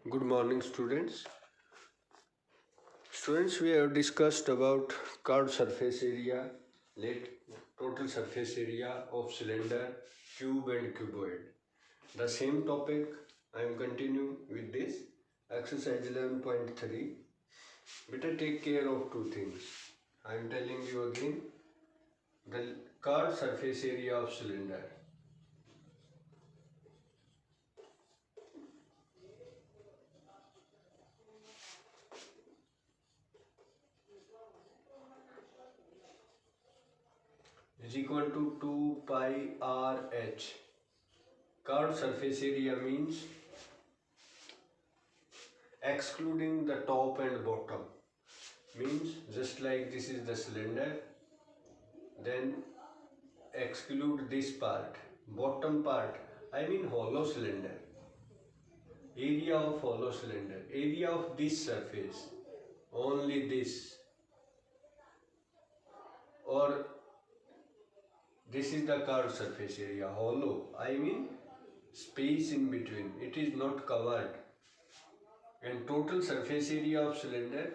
Good morning, students. Students, we have discussed about curved surface area, total surface area of cylinder, cube and cuboid. The same topic I am continuing with this exercise 11.3. Better take care of two things. I am telling you again, the curved surface area of cylinder. Is equal to 2 pi r h. Curved surface area means excluding the top and bottom, means just like this is the cylinder, then exclude this part, bottom part, I mean hollow cylinder, area of hollow cylinder, area of this surface, only this, or this is the curved surface area, hollow, I mean space in between, it is not covered. And total surface area of cylinder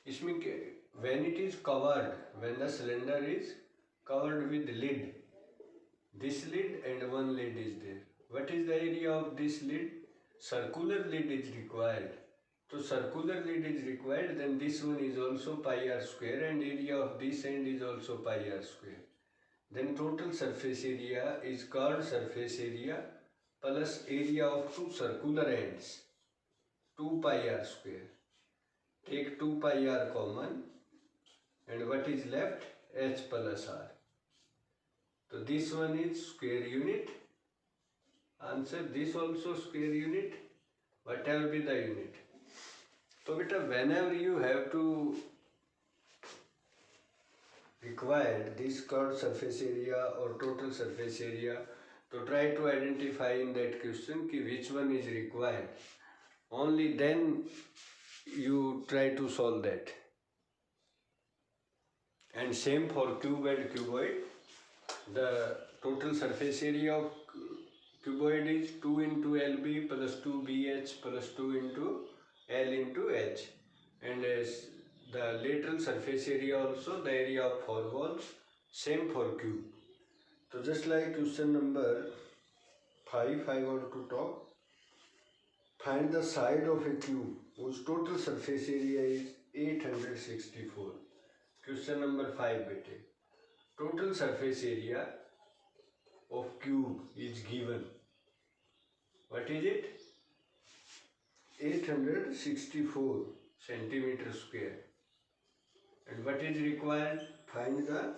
इसमें when it is covered, when the cylinder is covered with lid, this lid and one lid is there. What is the area of this lid? Circular lid is required. So circular lid is required, then this one is also pi r square and area of this end is also pi r square. Then total surface area is curved surface area plus area of two circular ends, 2 pi r square. Take 2 pi r common and what is left? H plus r. So this one is square unit. Answer, this also square unit, whatever be the unit. So beta, whenever you have to require this curved surface area or total surface area, to try to identify in that question ki which one is required. Only then you try to solve that. And same for cube and cuboid. The total surface area of cuboid is 2 into LB plus 2BH plus 2 into L into H. And the lateral surface area also, the area of four walls, same for cube. So just like question number 5, I want to talk. Find the side of a cube whose total surface area is 864. Question number 5, bete. Total surface area of cube is given. What is it? 864 centimeter square. And what is required? Find the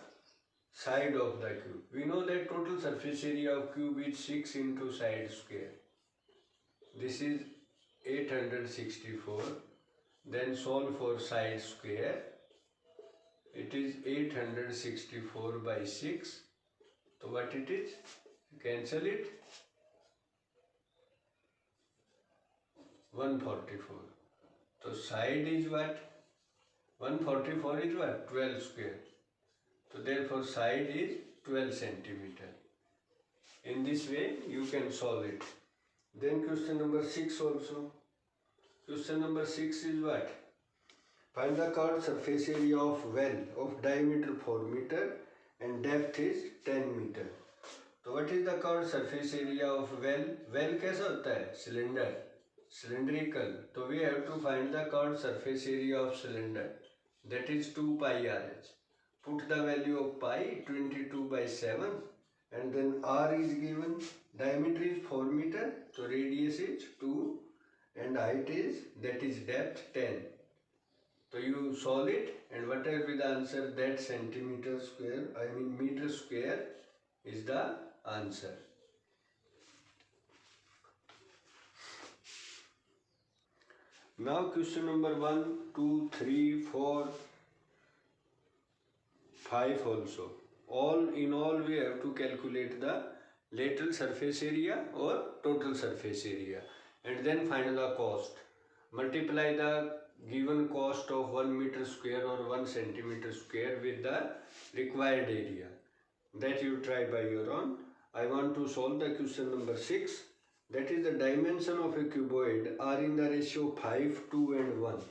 side of the cube. We know that total surface area of cube is 6 into side square. This is 864. Then solve for side square. It is 864 by 6. So what it is? Cancel it. 144. So side is what? 144 is what? 12 square. So therefore side is 12 centimeter. In this way you can solve it. Then question number 6 also. Question number 6 is what? Find the curved surface area of well of diameter 4 meter and depth is 10 meter. So what is the curved surface area of well? Well कैसा होता है? Cylinder. Cylindrical. So we have to find the curved surface area of cylinder. That is 2 pi rh. Put the value of pi 22 by 7 and then r is given. Diameter is 4 meter. So radius is 2 and height is, that is depth 10. So you solve it and whatever be the answer, that centimeter square, I mean meter square is the answer. Now question number 1, 2, 3, 4, 5 also. All in all we have to calculate the lateral surface area or total surface area and then find the cost. Multiply the given cost of 1 meter square or 1 centimeter square with the required area. That you try by your own. I want to solve the question number 6. That is, the dimension of a cuboid are in the ratio 5, 2 and 1.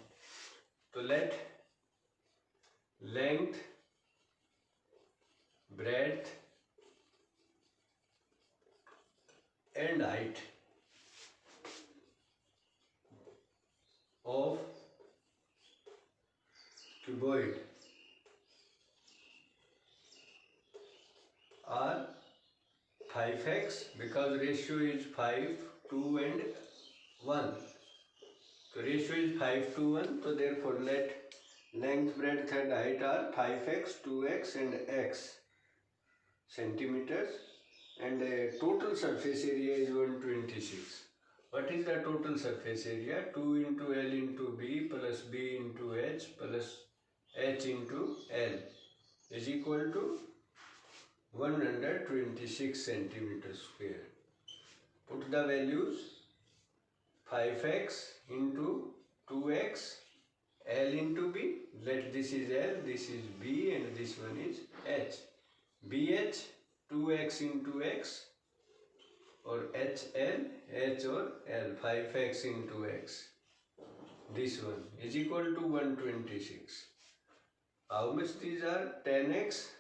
So let length, breadth and height of cuboid are 5x, because ratio is 5, 2 and 1. So ratio is 5 to 1. So therefore let length, breadth and height are 5x, 2x and x centimeters, and the total surface area is 126. What is the total surface area? 2 into L into B plus B into H plus H into L is equal to 126 centimeters square. Put the values: 5x into 2x, L into B. Let this is L, this is B and this one is H. BH 2x into x, or HL, H or L, 5x into x. This one is equal to 126. How much these are? 10x.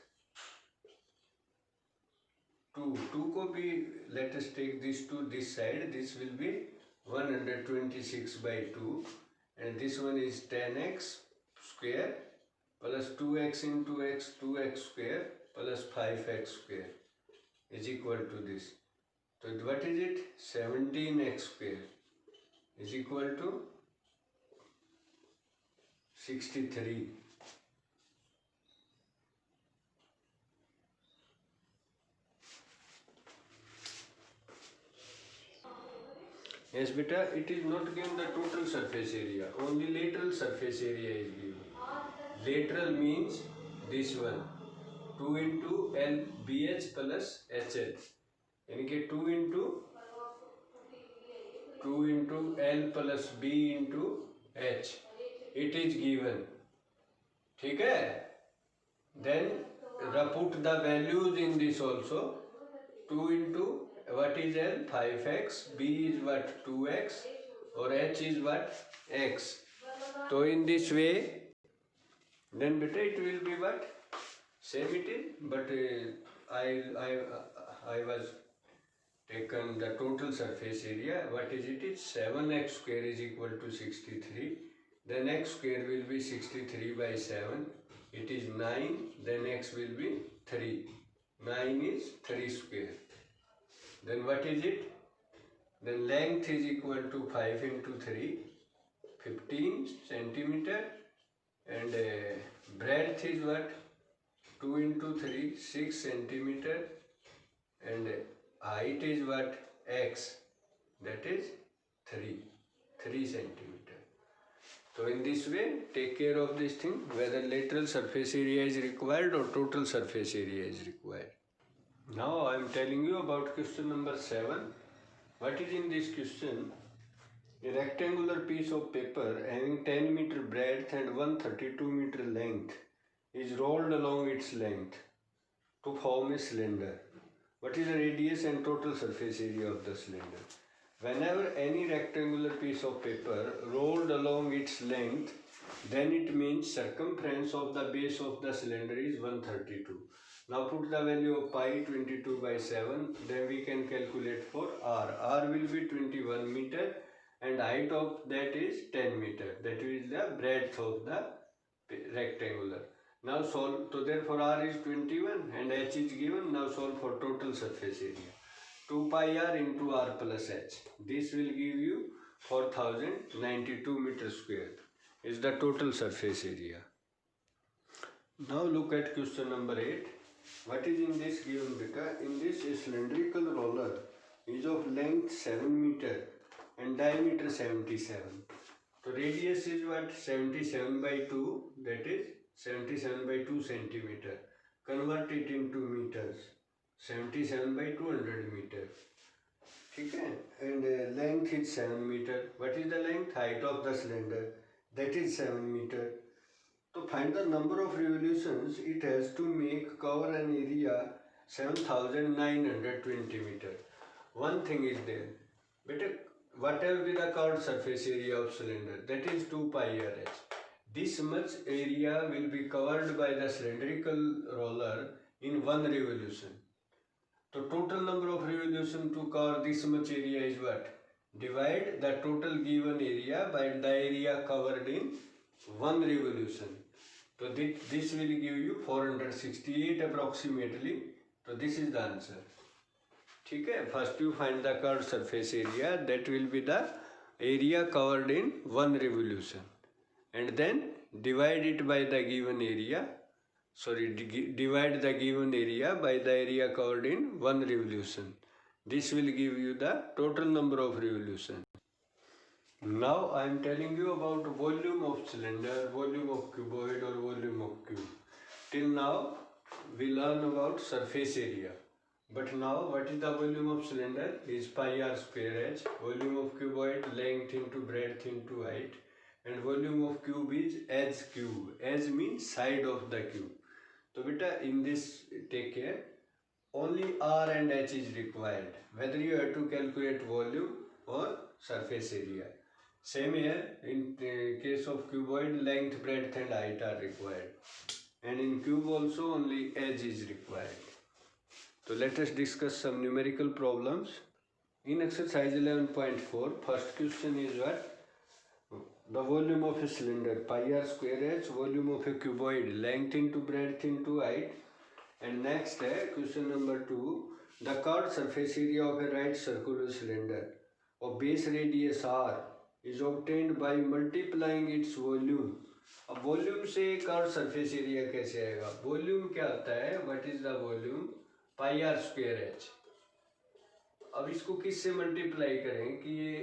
2 को भी, let us take this to this side. This will be 126 by 2, and this one is 10x square plus 2x into x, 2x square plus 5x square is equal to this. So what is it? 17x square is equal to 63. Yes, beta, it is not given the total surface area, only lateral surface area is given. Lateral means this one, 2 into LBH plus HL. यानी कि 2 into L plus B into H. It is given. ठीक है? Then put the values in this also. 2 into what is L? 5x. B is what? 2x. Or H is what? X. So in this way, then beta it will be what? Same it is. But I was taken the total surface area. What is it? It's 7x square is equal to 63. Then x square will be 63 by 7. It is 9. Then x will be 3. 9 is 3 square. Then what is it? Then length is equal to 5 into 3, 15 centimeter, and breadth is what? 2 into 3, 6 centimeter, and height is what? X, that is 3 centimeter. So in this way, take care of this thing, whether lateral surface area is required or total surface area is required. Now I am telling you about question number 7. What is in this question? A rectangular piece of paper having 10 meter breadth and 132 meter length is rolled along its length to form a cylinder. What is the radius and total surface area of the cylinder? Whenever any rectangular piece of paper rolled along its length, then it means circumference of the base of the cylinder is 132. Now put the value of pi 22 by 7, then we can calculate for r. R will be 21 meter and height of that is 10 meter. That is the breadth of the rectangular. Now solve, so therefore r is 21 and h is given. Now solve for total surface area. 2 pi r into r plus h. This will give you 4092 meter square is the total surface area. Now look at question number 8. What is in this given beta? In this, a cylindrical roller is of length 7 meter and diameter 77. So radius is what? 77 by 2, that is 77 by 2 centimeter. Convert it into meters. 77 by 200 meter. Okay? And length is 7 meter. What is the length? Height of the cylinder. that is 7 meter. To find the number of revolutions it has to make cover an area 7920 meter. One thing is there, but whatever be the curved surface area of cylinder, that is 2 pi r h. This much area will be covered by the cylindrical roller in one revolution. So total number of revolution to cover this much area is what? Divide the total given area by the area covered in one revolution. So this will give you 468 approximately. So this is the answer. ठीक है, first you find the curved surface area, that will be the area covered in one revolution, and then divide it by the given area. Divide the given area by the area covered in one revolution. This will give you the total number of revolutions. Now I am telling you about volume of cylinder, volume of cuboid or volume of cube. Till now we learn about surface area. But now what is the volume of cylinder? Is pi r square h. Volume of cuboid, length into breadth into height. And volume of cube is h cube. H means side of the cube. So beta, in this take care, only R and H is required, whether you have to calculate volume or surface area. Same here, in case of cuboid, length, breadth and height are required. And in cube also only edge is required. So let us discuss some numerical problems. In exercise 11.4, first question is what? The volume of a cylinder, pi r square h, volume of a cuboid, length into breadth into height. And next question number 2, the curved surface area of a right circular cylinder of base radius r is obtained by multiplying its volume. अब volume से curve surface area कैसे आएगा? Volume क्या होता है? What is the volume? Pi r square h. अब इसको किससे मल्टीप्लाई करें कि ये